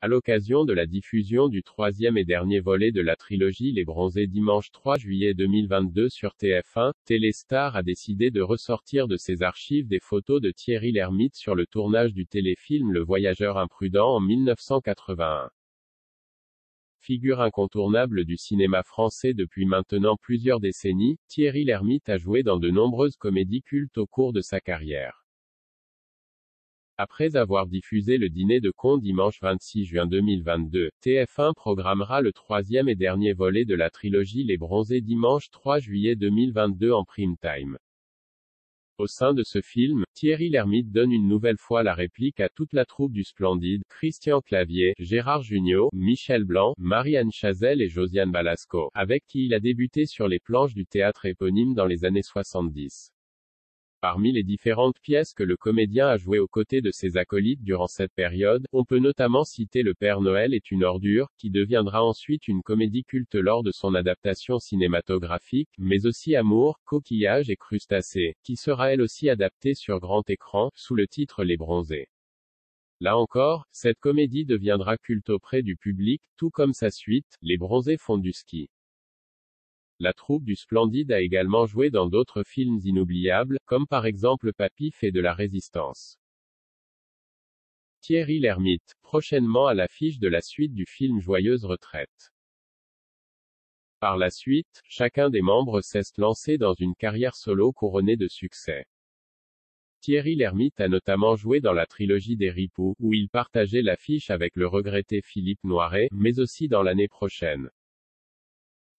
À l'occasion de la diffusion du troisième et dernier volet de la trilogie Les Bronzés dimanche 3 juillet 2022 sur TF1, Téléstar a décidé de ressortir de ses archives des photos de Thierry Lhermitte sur le tournage du téléfilm Le Voyageur imprudent en 1981. Figure incontournable du cinéma français depuis maintenant plusieurs décennies, Thierry Lhermitte a joué dans de nombreuses comédies cultes au cours de sa carrière. Après avoir diffusé le dîner de cons dimanche 26 juin 2022, TF1 programmera le troisième et dernier volet de la trilogie Les Bronzés dimanche 3 juillet 2022 en prime time. Au sein de ce film, Thierry Lhermitte donne une nouvelle fois la réplique à toute la troupe du Splendide, Christian Clavier, Gérard Jugnot, Michel Blanc, Marie-Anne Chazelle et Josiane Balasco, avec qui il a débuté sur les planches du théâtre éponyme dans les années 70. Parmi les différentes pièces que le comédien a jouées aux côtés de ses acolytes durant cette période, on peut notamment citer Le Père Noël est une ordure, qui deviendra ensuite une comédie culte lors de son adaptation cinématographique, mais aussi Amour, Coquillages et Crustacés, qui sera elle aussi adaptée sur grand écran, sous le titre Les Bronzés. Là encore, cette comédie deviendra culte auprès du public, tout comme sa suite, Les Bronzés font du ski. La troupe du Splendide a également joué dans d'autres films inoubliables, comme par exemple Papy fait de la résistance. Thierry Lhermitte, prochainement à l'affiche de la suite du film Joyeuse retraite. Par la suite, chacun des membres s'est lancé dans une carrière solo couronnée de succès. Thierry Lhermitte a notamment joué dans la trilogie des Ripoux, où il partageait l'affiche avec le regretté Philippe Noiret, mais aussi dans L'année prochaine.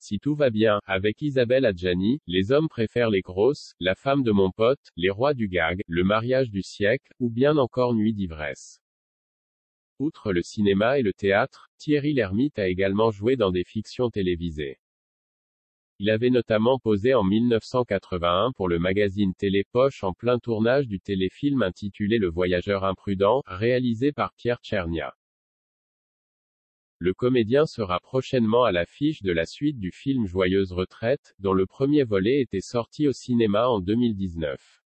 Si tout va bien, avec Isabelle Adjani, Les hommes préfèrent les grosses, La femme de mon pote, Les rois du gag, Le mariage du siècle, ou bien encore Nuit d'ivresse. Outre le cinéma et le théâtre, Thierry Lhermitte a également joué dans des fictions télévisées. Il avait notamment posé en 1981 pour le magazine Télé Poche en plein tournage du téléfilm intitulé Le Voyageur imprudent, réalisé par Pierre Tchernia. Le comédien sera prochainement à l'affiche de la suite du film Joyeuse retraite, dont le premier volet était sorti au cinéma en 2019.